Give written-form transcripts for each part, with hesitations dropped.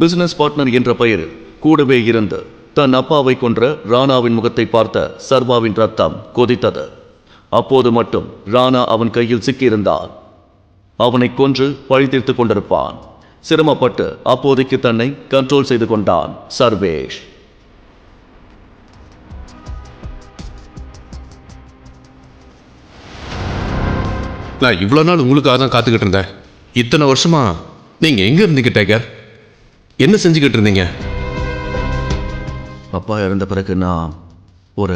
Business partner என்ற பெயரில் கூடவே இருந்து தன் அப்பாவை கொன்ற ராணாவின் முகத்தை பார்த்த சர்வாவின் ரத்தம் கொதித்தது. அப்போது மட்டும் ராணா அவன் கையில் சிக்கியிருந்தான். அவனை கொன்று பழி தீர்த்து கொண்டிருப்பான். சிரமப்பட்டு அப்போதைக்கு தன்னை கண்ட்ரோல் செய்து கொண்டான் சர்வேஷ். நான் இவ்வளோ நாள் உங்களுக்காக தான் காத்துக்கிட்டு இருந்தேன். இத்தனை வருஷமா நீங்க எங்க இருந்தீங்க டைகர்? என்ன செஞ்சுக்கிட்டு இருந்தீங்க? அப்பா இறந்த பிறகு நான் ஒரு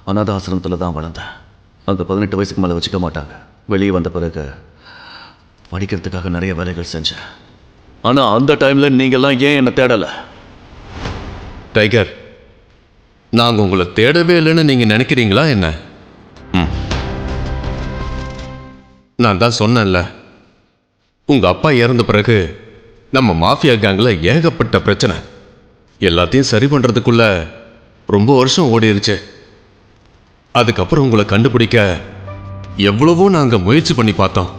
அநாத ஆசிரமத்தில் தான் வளர்ந்தேன். அந்த 18 வயசுக்கு மேலே வச்சுக்க மாட்டாங்க. வெளியே வந்த பிறகு படிக்கிறதுக்காக நிறைய வேலைகள் செஞ்சேன். ஆனால் அந்த டைமில் நீங்கள்லாம் ஏன் என்னை தேடலை? டைகர், நாங்கள் உங்களை தேடவே இல்லைன்னு நீங்கள் நினைக்கிறீங்களா என்ன? நான் தான் சொன்னேன்ல, உங்கள் அப்பா இறந்த பிறகு நம்ம மாஃபியா கேங்கில் ஏகப்பட்ட பிரச்சனை. எல்லாத்தையும் சரி பண்ணுறதுக்குள்ள ரொம்ப வருஷம் ஓடிருச்சு. அதுக்கப்புறம் உங்களை கண்டுபிடிக்க எவ்வளவோ நாங்கள் முயற்சி பண்ணி பார்த்தோம்.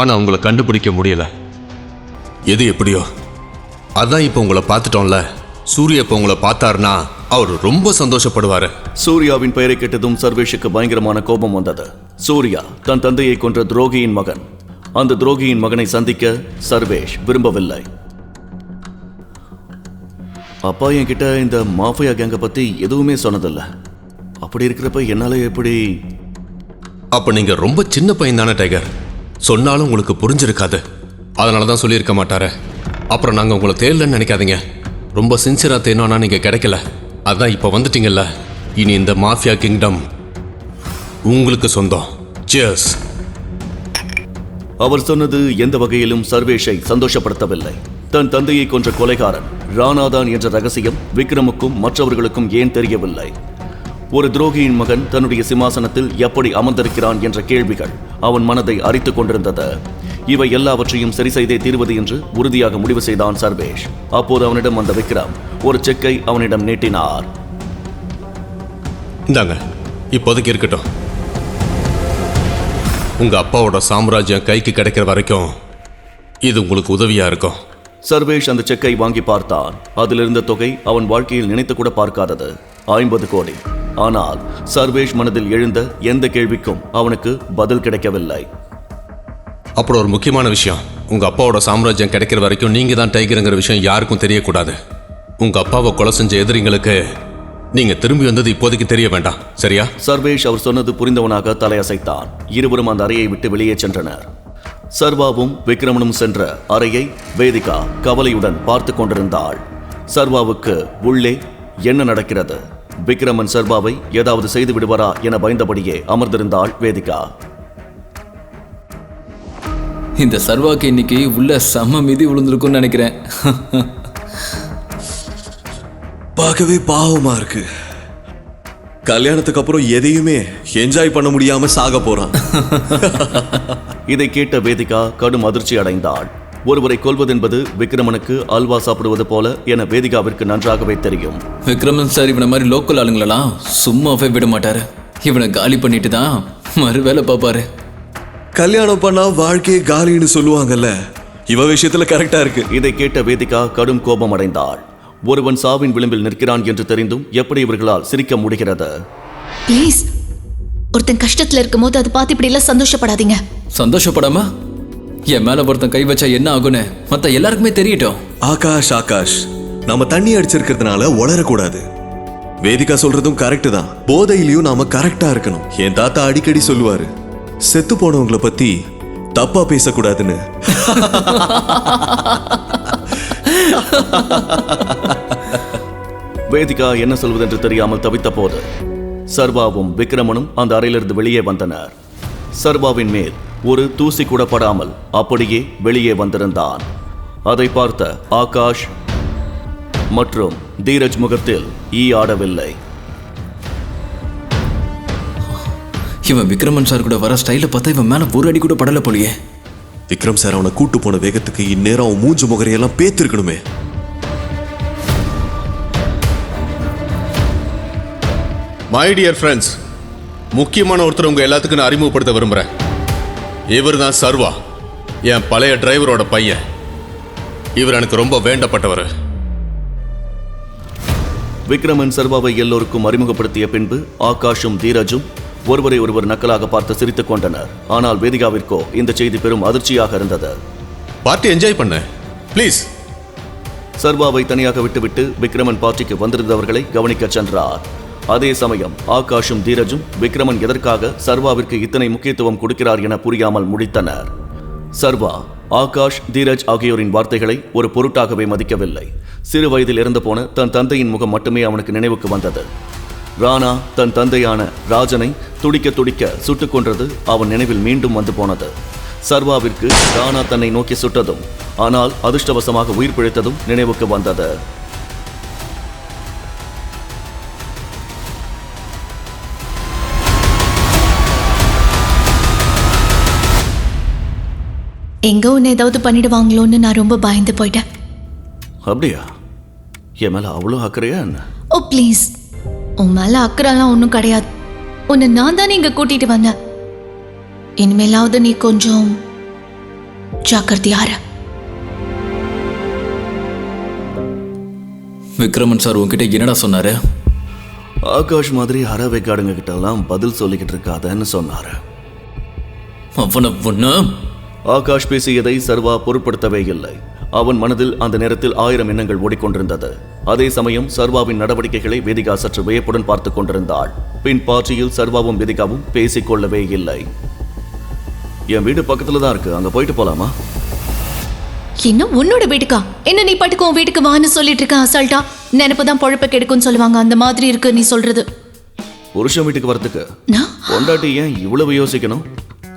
ஆனால் உங்களை கண்டுபிடிக்க முடியல. எது எப்படியோ அதான் இப்போ உங்களை பார்த்துட்டோம்ல. சூர்யா இப்போ உங்களை பார்த்தாருன்னா அவர் ரொம்ப சந்தோஷப்படுவார். சூர்யாவின் பெயரை கேட்டதும் சர்வேஷுக்கு பயங்கரமான கோபம் வந்தது. சூர்யா தன் தந்தையை கொன்ற துரோகியின் மகன். அந்த துரோகியின் மகனை சந்திக்க சர்வேஷ் விரும்பவில்லை. அப்பா என்கிட்ட இந்த மாஃபியா கேங்கை பற்றி எதுவுமே சொன்னதில்லை. அப்படி இருக்கிறப்ப என்னால் எப்படி? அப்போ நீங்கள் ரொம்ப சின்ன பையன் தானே டைகர். சொன்னாலும் உங்களுக்கு புரிஞ்சிருக்காது. அதனால தான் சொல்லியிருக்க மாட்டாரு. அப்புறம் நாங்கள் உங்களை தேடலன்னு நினைக்காதீங்க. ரொம்ப சின்சியராக தேனோன்னா நீங்கள் கிடைக்கல. அதான் இப்போ வந்துட்டீங்கல்ல. இனி இந்த மாஃபியா கிங்டம் உங்களுக்கு சொந்தம். சியர்ஸ். அவர் சொன்னது எந்த வகையிலும் சர்வேஷை சந்தோஷப்படுத்தவில்லை. தன் தந்தையை கொன்ற கொலைகாரன் ராணாதான் என்ற ரகசியம் விக்ரமுக்கும் மற்றவர்களுக்கும் ஏன் தெரியவில்லை? ஒரு துரோகியின் மகன் தன்னுடைய சிம்மாசனத்தில் எப்படி அமர்ந்திருக்கிறான் என்ற கேள்விகள் அவன் மனதை அரித்துக் கொண்டிருந்தது. இவை எல்லாவற்றையும் சரி செய்தே தீர்வது என்று உறுதியாக முடிவு செய்தான் சர்வேஷ். அப்போது அவனிடம் வந்த விக்ரம் ஒரு செக்கை அவனிடம் நீட்டினார். இந்தாங்க, இப்போதைக்கு இருக்கட்டும். உங்க அப்பாவோட சாம்ராஜ்யம் கைக்கு கிடைக்கிற வரைக்கும் இது உங்களுக்கு உதவியா இருக்கும். சர்வேஷ் அந்த செக்கை வாங்கி பார்த்தான். அதிலிருந்த தொகை அவன் வாழ்க்கையில் நினைத்து கூட பார்க்காதது 50 கோடி. ஆனால் சர்வேஷ் மனதில் எழுந்த எந்த கேள்விக்கும் அவனுக்கு பதில் கிடைக்கவில்லை. அப்புறம் ஒரு முக்கியமான விஷயம், உங்க அப்பாவோட சாம்ராஜ்யம் கிடைக்கிற வரைக்கும் நீங்க தான் டைகருங்கிற விஷயம் யாருக்கும் தெரியக்கூடாது. உங்க அப்பாவை கொலை செஞ்ச எதிரிங்களுக்கு நீங்க திரும்பி வந்தது இப்போதைக்கு தெரிய வேண்டாம், சரியா? சர்வேஷ் அவர் சொன்னது புரிந்தவனாக தலையசைத்தான். இருவரும் அந்த அறையை விட்டு வெளியே சென்றனர். சர்வாவும் விக்ரமனும் சென்ற அறையை வேதிகா கவலையுடன் பார்த்து கொண்டிருந்தாள். சர்வாவுக்கு உள்ளே என்ன நடக்கிறது, விக்ரமன் சர்வாவை ஏதாவது செய்து விடுவாரா என பயந்தபடியே அமர்ந்திருந்தாள் வேதிகா. இந்த சர்வாக்கு இன்னைக்கு உள்ள செம்ம மீதி விழுந்திருக்கும்னு நினைக்கிறேன். பார்க்கவே பாவமா இருக்கு. கல்யாணத்துக்கு அப்புறம் எதையுமே என்ஜாய் பண்ண முடியாம சாக போறான். இதை கேட்ட வேதிகா கடும் அதிர்ச்சி அடைந்தாள். ஒருவரை கொல்வதென்பது விக்ரமனுக்கு அல்வா சாப்பிடுவது போல என வேதிகாவிற்கு நன்றாகவே தெரியும். விக்ரமன் சார் இவனை மாதிரி லோக்கல் ஆளுங்களெல்லாம் சும்மாவே விட மாட்டாரு. இவனை காலி பண்ணிட்டு தான் மறு வேலை பார்ப்பாரு. கல்யாணம் பண்ணா வாழ்க்கையே காலின்னு சொல்லுவாங்கல்ல, இவ விஷயத்துல கரெக்டா இருக்கு. இதை கேட்ட வேதிகா கடும் கோபம் அடைந்தாள். ஒருவன் சாவின் விளிம்பில் நிற்கிறான் என்று தெரிந்தும் எப்படி இவர்களால் சிரிக்க முடிகிறது? ப்ளீஸ், ஒருத்தன் கஷ்டத்துல இருக்கும் போது அதை பார்த்து இப்படி எல்லாம் சந்தோஷப்படாதீங்க. சந்தோஷப்படாம என் மேல ஒருத்தன் கை வச்சா என்ன ஆகுன்னு மத்த எல்லாருக்குமே தெரியட்டும். ஆகாஷ், நாம தண்ணி அடிச்சிருக்கிறதுனால உளரக்கூடாது. வேதிகா சொல்றதும் கரெக்ட் தான். போதையிலையும் நாம கரெக்டா இருக்கணும். என் தாத்தா அடிக்கடி சொல்லுவாரு, செத்து போனவங்களை பத்தி தப்பா பேசக்கூடாதுன்னு. வேதிகா என்ன சொல்வதென்று தெரியாமல் தவித்த போது சர்வாவும் விக்ரமனும் அந்த அறையிலிருந்து வெளியே வந்தனர். சர்வாவின் மேல் ஒரு தூசி கூட படாமல் அப்படியே வெளியே வந்திருந்தான். அதை பார்த்த ஆகாஷ் மற்றும் தீரஜ் முகத்தில் ஈ ஆடவில்லை. இவன் விக்ரமன் சார் கூட வர ஸ்டைல பார்த்தா இவன் மேல ஒரு அடி கூட படல போலியே. விக்ரம் சார் அவனை கூட்டு போன வேகத்துக்கு இந்நேரம் அவன் மூஞ்சு முகரையெல்லாம் பேத்திருக்கணுமே. மை டியர் ஃப்ரெண்ட்ஸ், முக்கியமான ஒருத்தர் உங்க எல்லாத்துக்கும் நான் அறிமுகப்படுத்த விரும்புறேன். இவர் தான் சர்வா, என் பழைய டிரைவரோட பையன். இவர் எனக்கு ரொம்ப வேண்டப்பட்டவர். விக்ரமன் சர்வாவை எல்லோருக்கும் அறிமுகப்படுத்திய பின்பு ஆகாஷும் தீரஜும் ஒருவரை ஒருவர் நக்கலாக பார்த்து சிரித்துக் கொண்டனர். ஆனால் வேதிகாவிற்கோ இந்த செய்தி பெரும் அதிர்ச்சியாக இருந்தது. பார்ட்டி என்ஜாய் பண்ண ப்ளீஸ். சர்வாவை தனியாக விட்டுவிட்டு விக்ரமன் பார்ட்டிக்கு வந்திருந்தவர்களை கவனிக்கச் சென்றார். அதே சமயம் ஆகாஷும் தீரஜும் விக்ரமன் எதற்காக சர்வாவிற்கு இத்தனை முக்கியத்துவம் கொடுக்கிறார் என புரியாமல் முடித்தனர். சர்வா ஆகாஷ் தீரஜ் ஆகியோரின் வார்த்தைகளை ஒரு பொருட்டாகவே மதிக்கவில்லை. சிறு வயதில் இறந்து போன தன் தந்தையின் முகம் மட்டுமே அவனுக்கு நினைவுக்கு வந்தது. ராணா தன் தந்தையான ராஜனை துடிக்க துடிக்க சுட்டுக் கொன்றது அவன் நினைவில் மீண்டும் வந்து போனது. சர்வாவிற்கு ராணா தன்னை நோக்கி சுட்டதும் ஆனால் அதிர்ஷ்டவசமாக உயிர் பிழைத்ததும் நினைவுக்கு வந்தது. எங்க உன்னை ஏதாவது பண்ணிடுவாங்களோன்னு நான் ரொம்ப பயந்து போயிட்டேன். அப்படியா? என் மேல அவ்வளோ அக்கறையா என்ன? ஓ ப்ளீஸ், உன் மேல அக்கறைலாம் ஒன்றும் கிடையாது. உன்னை நான் தானே இங்க கூட்டிட்டு வந்தேன். இனிமேலாவது நீ கொஞ்சம் ஜாக்கிரதையார. விக்ரமன் சார் உன்கிட்ட என்னடா சொன்னாரு? ஆகாஷ் மாதிரி அறவைக்காடுங்க கிட்ட எல்லாம் பதில் சொல்லிக்கிட்டு இருக்காதன்னு சொன்னாரு. அவனை ஒண்ணு. ஆகாஷ் பேசியதை சர்வா பொருட்படுத்தவே இல்லை. அவன் மனதில் அந்த நேரத்தில் 1000 எண்ணங்கள் ஓடிக்கொண்டிருந்தது. அதே சமயம் சர்வாவின் நடவடிக்கைகளை வேதிகா சற்று வியப்புடன் பார்த்து கொண்டிருந்தாள். பின் பார்ட்டியில் சர்வாவும் வேதிகாவும் பேசிக்கொள்ளவே இல்லை. என் வீடு பக்கத்துல தான் இருக்கு, அங்க போயிட்டு போலாமா? இன்னும் உன்னோட வீட்டுக்கா? என்ன நீ பாட்டுக்கு உன் வீட்டுக்கு வான்னு சொல்லிட்டு இருக்க அசால்ட்டா? நினைப்புதான் பொழப்ப கெடுக்கும்னு சொல்லுவாங்க, அந்த மாதிரி இருக்கு நீ சொல்றது. புருஷன் வீட்டுக்கு வரதுக்கு நான் பொண்டாட்டி ஏன் இவ்வளவு யோசிக்கணும்?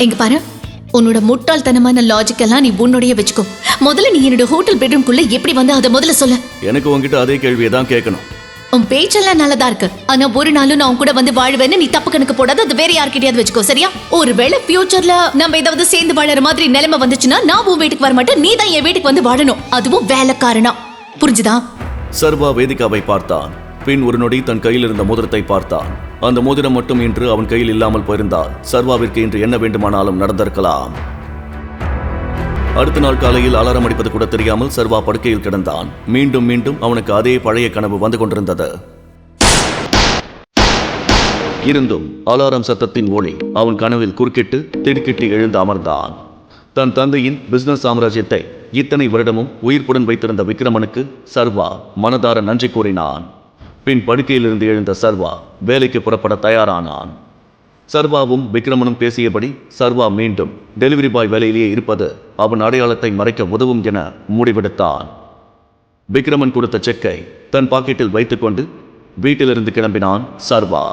எங்க பாரு, உன்னோட முட்டாள்தனமான லாஜிக் எல்லாம் நீ உன்னுடைய வச்சுக்கோ. முதல்ல நீ என்னோட ஹோட்டல் பெட்ரூம்குள்ள எப்படி வந்து அதை முதல்ல சொல்ல. எனக்கு உன்கிட்ட அதே கேள்வியை தான் கேட்கணும். உன் பேச்செல்லாம் நல்லதா இருக்கு, ஆனா ஒரு நாளும் நான் உன் கூட வந்து வாழ்வேன்னு நீ தப்பு கணக்கு போடாத. அது வேற யார்கிட்டயாவது வச்சுக்கோ, சரியா? ஒருவேளை ஃபியூச்சர்ல நம்ம ஏதாவது சேர்ந்து வாழற மாதிரி நிலைமை வந்துச்சுன்னா நான் உன் வீட்டுக்கு வர மாட்டேன், நீ தான் என் வீட்டுக்கு வந்து வாழணும், அதுவும் வேலைக்காரனா. புரிஞ்சுதா? சர்வா வேதிகாவை பார்த்தான். பின் ஒரு நொடி தன் கையில் இருந்த மோதிரத்தை பார்த்தான். அந்த மோதிரம் மட்டும் இன்று அவன் கையில் இல்லாமல் போயிருந்தால் சர்வாவிற்கு இன்று என்ன வேண்டுமானாலும் நடந்திருக்கலாம். அடுத்த நாள் காலையில் அலாரம் அடிப்பது கூட தெரியாமல் சர்வா படுக்கையில் கிடந்தான். மீண்டும் மீண்டும் அவனுக்கு அதே பழைய கனவு வந்து கொண்டிருந்தது. இருந்தும் அலாரம் சத்தத்தின் ஒளி அவன் கனவில் குறுக்கிட்டு திடுக்கிட்டு எழுந்து அமர்ந்தான். தன் தந்தையின் பிசினஸ் சாம்ராஜ்யத்தை இத்தனை வருடமும் உயிர்ப்புடன் வைத்திருந்த விக்ரமனுக்கு சர்வா மனதார நன்றி கூறினான். பின் படுக்கையிலிருந்து எழுந்த சர்வா வேலைக்கு புறப்பட தயாரானான். சர்வாவும் விக்ரமனும் பேசியபடி சர்வா மீண்டும் டெலிவரி பாய் வேலையிலேயே இருப்பது அவன் அடையாளத்தை மறைக்க உதவும் என முடிவெடுத்தான். விக்ரமன் கொடுத்த செக்கை தன் பாக்கெட்டில் வைத்துக்கொண்டு வீட்டிலிருந்து கிளம்பினான் சர்வா.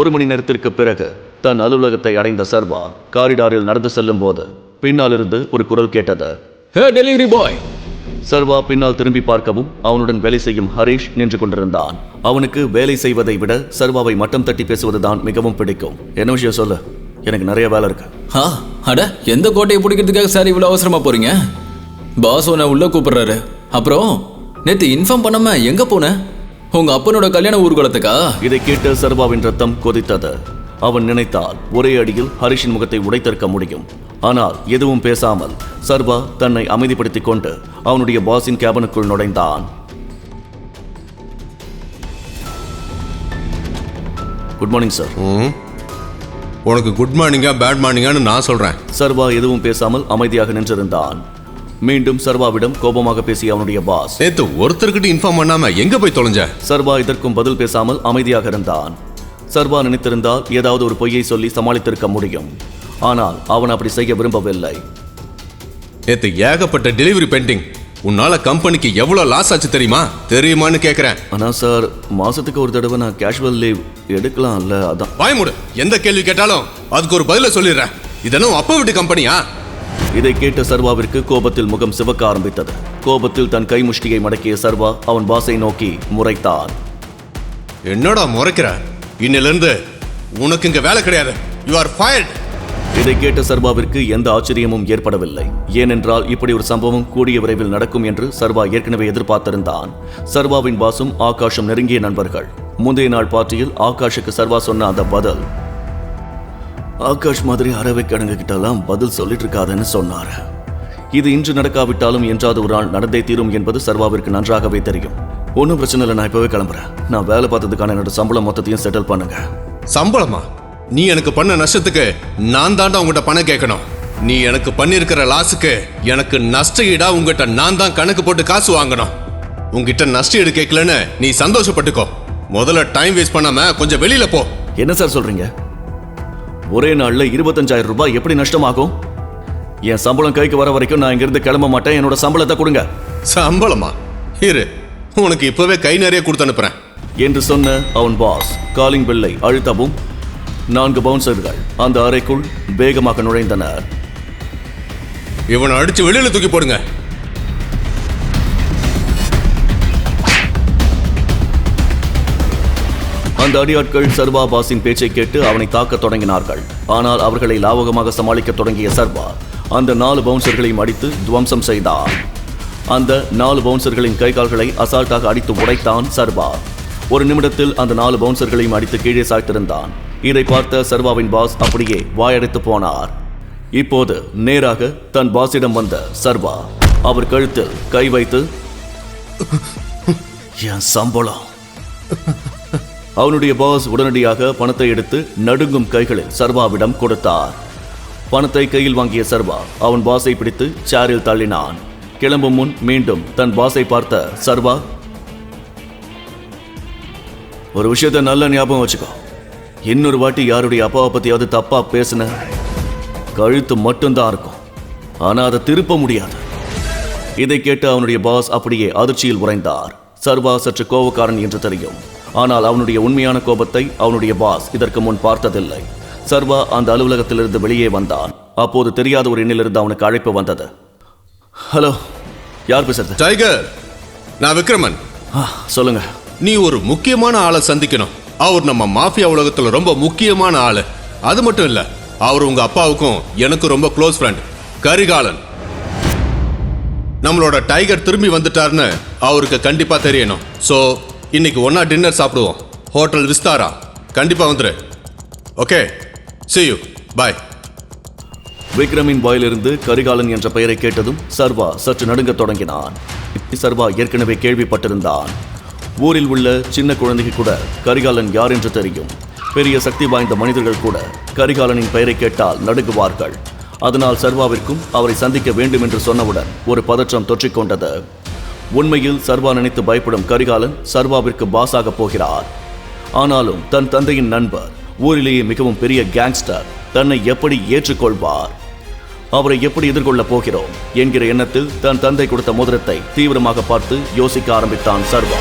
1 மணி நேரத்திற்கு பிறகு தன் அலுவலகத்தை அடைந்த சர்வா காரிடாரில் நடந்து செல்லும் போது பின்னாலிருந்து ஒரு குரல் கேட்டது. ஹே டெலிவரி பாய். சர்வா பின்னால் திரும்பி பார்க்கவும் அவனுடன் வேலை செய்யும் ஹரிஷ் நின்று கொண்டிருந்தான். அவனுக்கு வேலை செய்வதை விட சர்வாவை மட்டம் தட்டி பேசுவதுதான் மிகவும் பிடிக்கும். என்ன விஷயம் சொல்லு, எனக்கு நிறைய வேலை இருக்கு. அட, எந்த கோட்டையை பிடிக்கிறதுக்காக சார் இவ்வளவு அவசரமா போறீங்க? பாஸ் உன்னை உள்ள கூப்பிடுறாரு. அப்புறம் நேத்து இன்ஃபார்ம் பண்ணாம எங்க போன? உங்க அப்பனோட கல்யாண ஊர்வலத்துக்கா? இதை கேட்டு சர்வாவின் ரத்தம் கொதித்தது. அவன் நினைத்தால் ஒரே அடியில் ஹரிஷின் முகத்தை உடைத்திருக்க முடியும். ஆனால் எதுவும் பேசாமல் சர்வா தன்னை அமைதிப்படுத்திக் கொண்டு அவனுடைய பாஸின் கேபினுக்குள் நுழைந்தான். Good morning sir. உனக்கு குட் மார்னிங்கா பேட் மார்னிங்கான்னு நான் சொல்றேன். சர்வா எதுவும் பேசாமல் அமைதியாக நின்றிருந்தான். மீண்டும் சர்வாவிடம் கோபமாக பேசிய அவனுடைய பாஸ், நேத்து ஒருத்தர்கிட்ட இன்ஃபார்ம் பண்ணாம எங்க போய் தொலைஞ்ச? சர்வா இதற்கும் பதில் பேசாமல் அமைதியாக இருந்தான். சர்வா நினைத்திருந்தால் ஏதாவது ஒரு பொய்யை சொல்லி சமாளித்திருக்க முடியும். ஆனால் அவன் அப்படி செய்ய விரும்பவில்லை. நேத்து ஏகப்பட்ட டெலிவரி பெண்டிங். உன்னால கம்பெனிக்கு எவ்வளவு லாஸ் ஆச்சு தெரியுமான்னு கேக்குறேன். ஆனா சார், மாசத்துக்கு ஒரு தடவை நான் கேஷுவல் லீவ் எடுக்கலாம்ல, அதான். வாய்மூடு, எந்த கேள்வி கேட்டாலும் அதுக்கு ஒரு பதில சொல்லிடுறேன். இதெல்லாம் அப்பா வீட்டு கம்பெனியா? இதை கேட்ட சர்வாவிற்கு கோபத்தில் முகம் சிவக்க ஆரம்பித்தது. கோபத்தில் தன் கை முஷ்டியை மடக்கிய சர்வா அவன் பாஸை நோக்கி முறைத்தான். என்னடா முறைக்கிற? இன்னிலிருந்து உனக்கு இங்க வேலை கிடையாது. You are fired. இதை கேட்ட சர்வாவிற்கு எந்த ஆச்சரியமும் ஏற்படவில்லை. ஏனென்றால் இப்படி ஒரு சம்பவம் கூடிய விரைவில் நடக்கும் என்று சர்வா ஏற்கனவே எதிர்பார்த்திருந்தான். சர்வாவின் பாஸும் ஆகாஷும் நெருங்கிய நண்பர்கள். முந்தைய நாள் பார்ட்டியில் ஆகாஷுக்கு சர்வா சொன்ன அந்த பதில் ஆகாஷ் மாதிரி அறவை கிடங்கு கிட்டலாம் பதில் சொல்லிட்டு இருக்காதுன்னு சொன்னாரு. இது இன்று நடக்காவிட்டாலும் என்றாவது ஒரு நாள் நடந்தே தீரும் என்பது சர்வாவிற்கு நன்றாகவே தெரியும். ஒன்றும் பிரச்சனை இல்லை, நான் இப்பவே கிளம்புறேன். நான் வேலை பார்த்ததுக்கான என்னோட சம்பளம் மொத்தத்தையும் செட்டில் பண்ணுங்க. சம்பளமா? நீ எனக்கு பண்ண நஷ்டத்துக்கு நான் தாண்டா உங்ககிட்ட பணம் கேட்கணும். நீ எனக்கு பண்ணிருக்கிற லாஸுக்கு எனக்கு நஷ்ட ஈடா உங்ககிட்ட நான் தான் கணக்கு போட்டு காசு வாங்கணும். உங்ககிட்ட நஷ்ட ஈடு கேட்கலன்னு நீ சந்தோஷப்பட்டுக்கோ. முதல்ல டைம் வேஸ்ட் பண்ணாம கொஞ்சம் வெளியில போ. என்ன சார் சொல்றீங்க? ஒரே நாள்ல 25,000 ரூபாய் எப்படி நஷ்டமாகும்? என் சம்பளம் கைக்கு வர வரைக்கும் நான் இங்கிருந்து கிளம்ப மாட்டேன். என்னோட சம்பளத்தை கொடுங்க. சம்பளமா? இரு, உனக்கு இப்பவே கை நிறைய கொடுத்து அனுப்புறேன் என்று சொன்ன அவன் பாஸ் காலிங் பெல்லை அழுத்தவும் 4 பவுன்சர்கள் அந்த அறைக்குள் வேகமாக நுழைந்தனர். இவனை அடிச்சு வெளியில தூக்கி போடுங்க. அந்த அடியாட்கள் சர்வா பாஸின் பேச்சை கேட்டு அவனை தாக்க தொடங்கினார்கள். ஆனால் அவர்களை லாவகமாக சமாளிக்க தொடங்கிய சர்வா அந்த 4 பவுன்சர்களையும் அடித்து துவம்சம் செய்தார். அந்த 4 பவுன்சர்களின் கை கால்களை அசால்ட்டாக அடித்து உடைத்தான் சர்வா. ஒரு நிமிடத்தில் அந்த 4 பவுன்சர்களையும் அடித்து கீழே சாய்த்திருந்தான். இதை பார்த்த சர்வாவின் பாஸ் அப்படியே வாயடைத்து போனார். இப்போது நேராக தன் பாஸிடம் வந்த சர்வா அவர் கழுத்தில் கை வைத்து, என் சம்பளம். அவனுடைய பாஸ் உடனடியாக பணத்தை எடுத்து நடுங்கும் கைகளில் சர்வாவிடம் கொடுத்தார். பணத்தை கையில் வாங்கிய சர்வா அவன் பாஸை பிடித்து சேரில் தள்ளினான். கிளம்பும் முன் மீண்டும் தன் பாஸை பார்த்த சர்வா, ஒரு விஷயத்தை நல்ல ஞாபகம் வச்சுக்கோ. இன்னொரு வாட்டி யாருடைய அப்பாவை பத்தியாவது தப்பா பேசுன கழுத்து மட்டும்தான் இருக்கும், ஆனா அதை திருப்ப முடியாது. இதை கேட்டு அவனுடைய பாஸ் அப்படியே அதிர்ச்சியில் உறைந்தார். சர்வா சற்று கோபக்காரன் என்று தெரியும், ஆனால் அவனுடைய உண்மையான கோபத்தை அவனுடைய பாஸ் இதற்கு முன் பார்த்ததில்லை. சர்வா அந்த அலுவலகத்திலிருந்து வெளியே வந்தான். அப்போது தெரியாத ஒரு எண்ணிலிருந்து அவனுக்கு அழைப்பு வந்தது. ஹலோ, யார் பேசுறது? டைகர், நான் விக்ரமன். சொல்லுங்க. நீ ஒரு முக்கியமான ஆளை சந்திக்கணும். அவர் நம்ம மாஃபியா உலகத்துல ரொம்ப முக்கியமான ஆளு. அது மட்டும் இல்ல, அவர் உங்க அப்பாவுக்கும் எனக்கு ரொம்ப க்ளோஸ் ஃப்ரெண்ட், கரிகாலன். நம்மளோட டைகர் திரும்பி வந்துட்டாருன்னு அவருக்கு கண்டிப்பா தெரியணும். ஸோ இன்னைக்கு ஒன்னா டின்னர் சாப்பிடுவோம். ஹோட்டல் விஸ்தாரா. கண்டிப்பா வந்துரு. Okay, see you. Bye. விக்ரமின் வாயிலிருந்து கரிகாலன் என்ற பெயரை கேட்டதும் சர்வா சற்று நடுங்கத் தொடங்கினான். சர்வா ஏற்கனவே கேள்விப்பட்டிருந்தான். ஊரில் உள்ள சின்ன குழந்தைக்கு கூட கரிகாலன் யார் என்று தெரியும். பெரிய சக்தி வாய்ந்த மனிதர்கள் கூட கரிகாலனின் பெயரை கேட்டால் நடுங்குவார்கள். அதனால் சர்வாவிற்கும் அவரை சந்திக்க வேண்டும் என்று சொன்னவுடன் ஒரு பதற்றம் தொற்றிக்கொண்டது. உண்மையில் சர்வா நினைத்து பயப்படும் கரிகாலன் சர்வாவிற்கு பாஸாக போகிறார். ஆனாலும் தன் தந்தையின் நண்பர், ஊரிலேயே மிகவும் பெரிய கேங்ஸ்டர், தன்னை எப்படி ஏற்றுக்கொள்வார்? அவரை எப்படி எதிர்கொள்ளப் போகிறோம் என்கிற எண்ணத்தில் தன் தந்தை கொடுத்த மோதிரத்தை தீவிரமாக பார்த்து யோசிக்க ஆரம்பித்தான் சர்வா.